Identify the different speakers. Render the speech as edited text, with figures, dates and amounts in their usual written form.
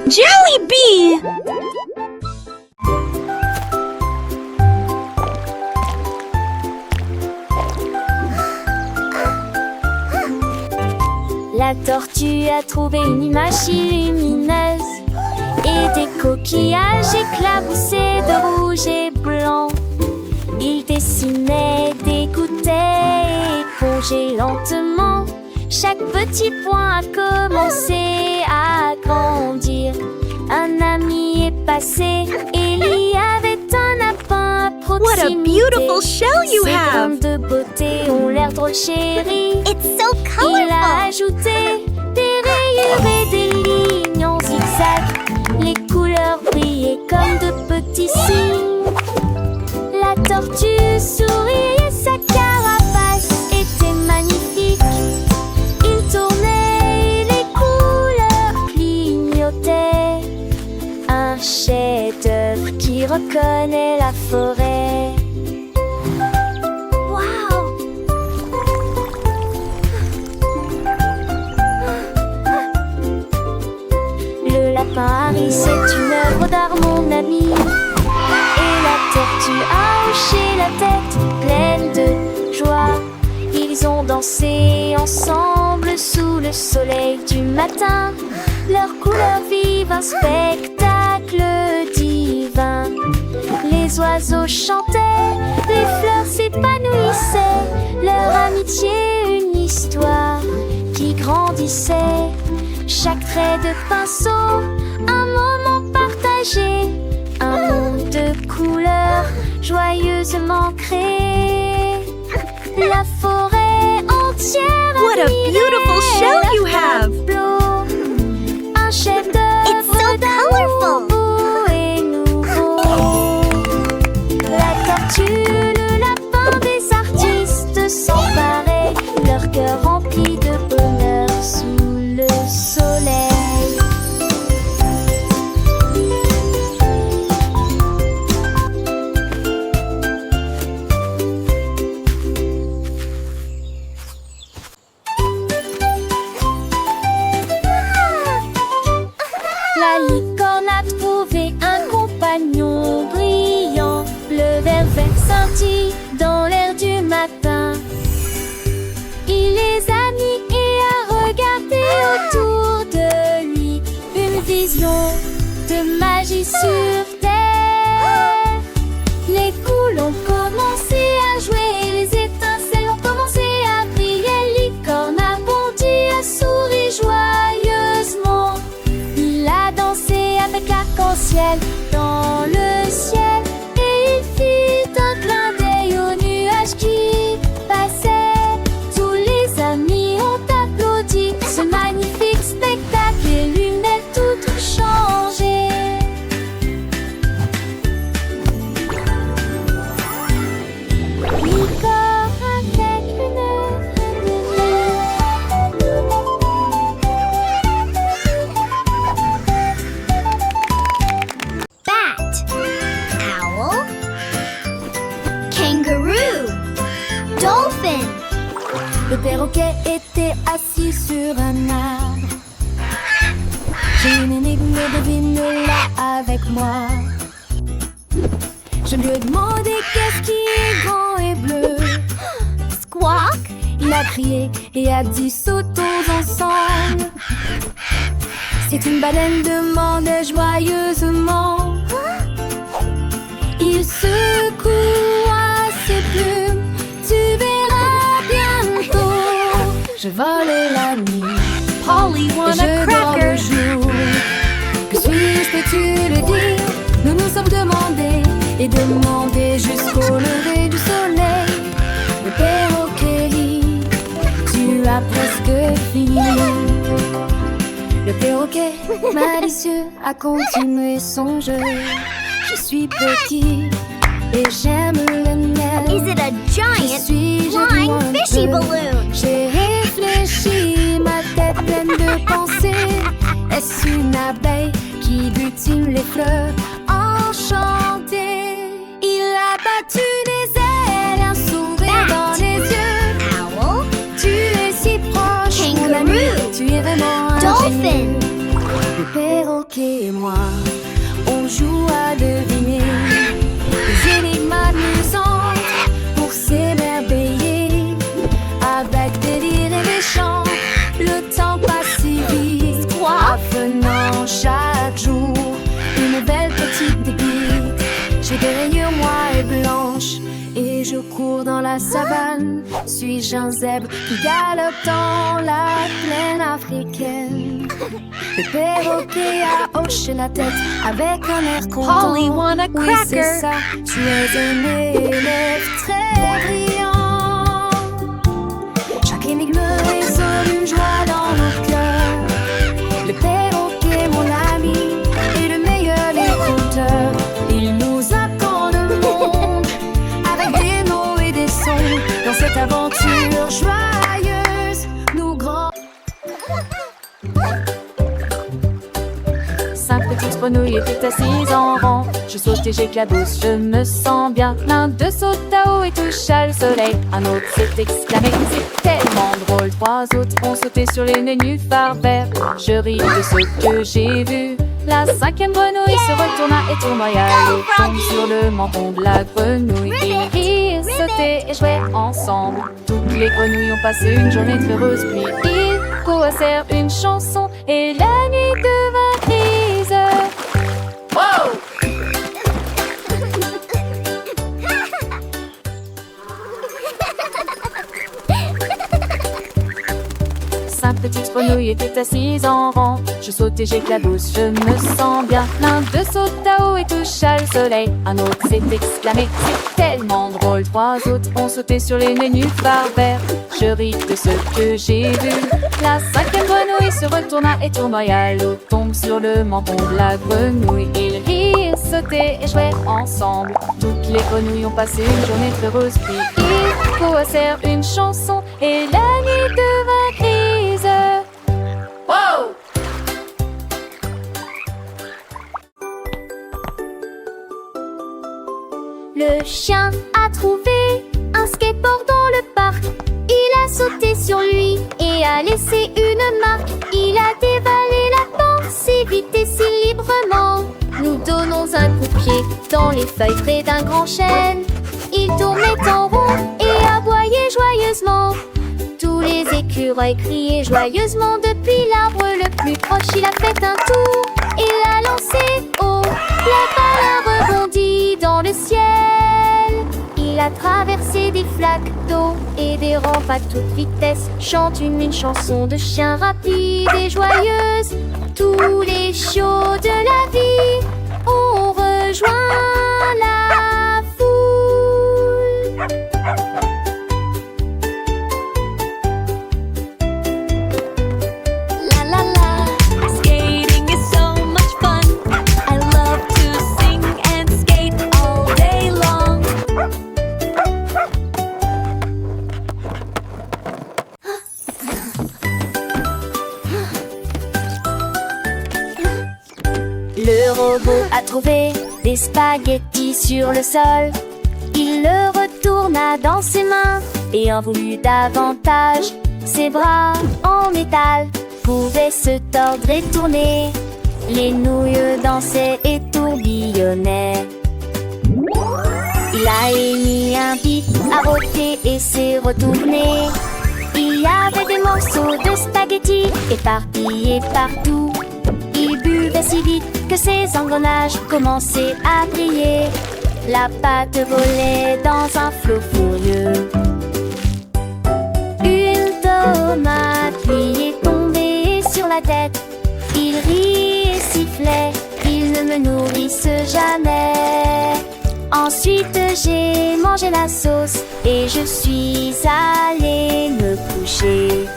Speaker 1: Jollibee!
Speaker 2: La tortue a trouvé une image lumineuse et des coquillages éclaboussés de rouge et blanc. Il dessinait, dégoûtait, épongeait lentement. Chaque petit point a commencé à grandir. Un ami est passé et il y avait un lapin à proximité.
Speaker 1: What a beautiful shell you
Speaker 2: Ses
Speaker 1: have!
Speaker 2: graines de beauté ont l'air drôle chérie.
Speaker 3: It's so
Speaker 2: Il a
Speaker 3: colorful.
Speaker 2: ajouté des rayures et des lignes en zigzag. Les couleurs brillaient comme de petits signes. La tortue souriait, sa carapace était magnifique. Il tournait et les couleurs clignotaient. Un chef-d'œuvre qui reconnaît la forêt. Le lapin Harry, c'est une œuvre d'art, mon ami. Et la tortue a hoché la tête, pleine de joie. Ils ont dansé ensemble sous le soleil du matin. Leurs couleurs vivent, un spectacle divin. Les oiseaux chantaient, les fleurs s'épanouissaient. Leur amitié, une histoire qui grandissait. Chaque trait de pinceau, un moment partagé. Un monde de couleurs joyeusement créé. La forêt entière
Speaker 1: What a beautiful shell you have!
Speaker 2: Un chef-d'œuvre
Speaker 3: It's so colorful.
Speaker 2: beau et nouveau. La tortue, le lapin, des artistes s'emparaient, leur cœur rempli de bonheur sous le soleil. La licorne a trouvé un compagnon brillant. Le vert scintille dans l'air du matin. Il les a mis et a regardé autour de lui. Une vision de magie sur terre. Les boules ont commencé à jouer, les étincelles ont commencé à briller. Licorne a bondi, a souri joyeusement. Il a dansé avec l'arc-en-ciel dans le ciel. Et il fit un clin d'œil aux nuages qui passaient. Tous les amis ont applaudi ce magnifique spectacle. Les lunettes toutes changées. Licorne avec une
Speaker 3: Bat. Owl. Kangaroo. Dolphin.
Speaker 2: Le perroquet était assis sur un arbre. J'ai une énigme, devine-la avec moi. Je lui ai demandé qu'est-ce qui est grand et bleu. Squawk! Il a crié et a dit sautons ensemble. C'est une baleine, demandait joyeusement. Il secoua ses plumes, tu verras bientôt. Je volais la nuit,
Speaker 1: Polly
Speaker 2: et
Speaker 1: won
Speaker 2: je
Speaker 1: a
Speaker 2: dors le
Speaker 1: cracker!
Speaker 2: jour. Que suis-je, peux-tu le dire? Nous nous sommes demandés et demandés jusqu'au lever du soleil. Le perroquet rit, tu as presque fini. Le perroquet malicieux a continué son jeu. Je suis petit et j'aime le miel.
Speaker 3: Is it a giant
Speaker 2: Suis-je
Speaker 3: flying
Speaker 2: loin de
Speaker 3: fishy
Speaker 2: peu?
Speaker 3: balloon?
Speaker 2: J'ai réfléchi, ma tête pleine de pensées. Est-ce une abeille qui butine les fleurs enchantées? Il a battu des ailes, un sourire
Speaker 3: Bat.
Speaker 2: dans les yeux.
Speaker 3: Owl.
Speaker 2: Tu es si proche, mon
Speaker 3: Kangaroo.
Speaker 2: ami, tu es vraiment un
Speaker 3: Dolphin.
Speaker 2: génie. Le perroquet et moi, on joue à deviner des énigmes amusantes pour s'émerveiller. Avec des rires et des chants, le temps passe si vite. Apprenant chaque jour une belle petite pépite. J'ai des rayures noires et blanches et je cours dans la savane. Suis-je un zèbre qui galope dans la plaine africaine? Le perroquet a hoché la tête avec un air content.
Speaker 1: Polly want a
Speaker 2: Oui, c'est
Speaker 1: cracker.
Speaker 2: ça, tu es un élève très brillant. Chaque énigme résonne une joie dans nos cœurs. Le perroquet, mon ami, est le meilleur écouteur. Il nous apprend le monde avec des mots et des sons. Dans cette aventure joyeuse, nous grands. 5 petites grenouilles étaient assises en rang. Je saute et j'éclabousse, je me sens bien. L'un d'eux saute à haut et toucha le soleil. Un autre s'est exclamé, c'est tellement drôle. 3 autres ont sauté sur les nénuphars verts. Je ris de ce que j'ai vu. La 5e grenouille se retourna et tournoya. L'eau tombe sur le menton de la grenouille. Ils rirent, sautaient et jouaient ensemble. Toutes les grenouilles ont passé une journée très heureuse. Puis ils coassèrent une chanson et la nuit devint grise. Wow! 5 petites grenouilles étaient assises en rang. Je saute et j'éclabousse, je me sens bien. L'un d'eux saute à haut et toucha le soleil. Un autre s'est exclamé, c'est tellement drôle. 3 autres ont sauté sur les nénuphars verts. Je ris de ce que j'ai vu. La 5e grenouille se retourna et tournoya. L'eau tombe sur le menton de la grenouille. Ils rirent, sautaient et jouaient ensemble. Toutes les grenouilles ont passé une journée très heureuse. Puis ils coassèrent une chanson et la nuit devint grise. Wow!
Speaker 3: Le chien a trouvé un skateboard dans le parc. Il a sauté sur lui et a laissé une marque. Il a dévalé la pente si vite et si librement. Nous donnons un coup de pied dans les feuilles près d'un grand chêne. Il tournait en rond et aboyait joyeusement. Tous les écureuils criaient joyeusement. Depuis l'arbre le plus proche, il a fait un tour et l'a lancé haut. La balle a rebondi dans le ciel. Il a traversé des flaques d'eau et des rampes à toute vitesse. Chante une chanson de chien rapide et joyeuse. Tous les chiots de la vie ont rejoint la foule. La la la, skating is so much fun. I love to sing and skate all day long. Le robot a trouvé des spaghettis sur le sol. Il le retourna dans ses mains et en voulut davantage. Ses bras en métal pouvaient se tordre et tourner. Les nouilles dansaient et tourbillonnaient. Il a émis un bip, a roté et s'est retourné. Il y avait des morceaux de spaghettis éparpillés partout. Il buvait si vite que ses engrenages commençaient à briller. La pâte volait dans un flot furieux. Une tomate lui est tombée sur la tête. Il rit et sifflait, il ne me nourrisse jamais. Ensuite j'ai mangé la sauce et je suis allée me coucher.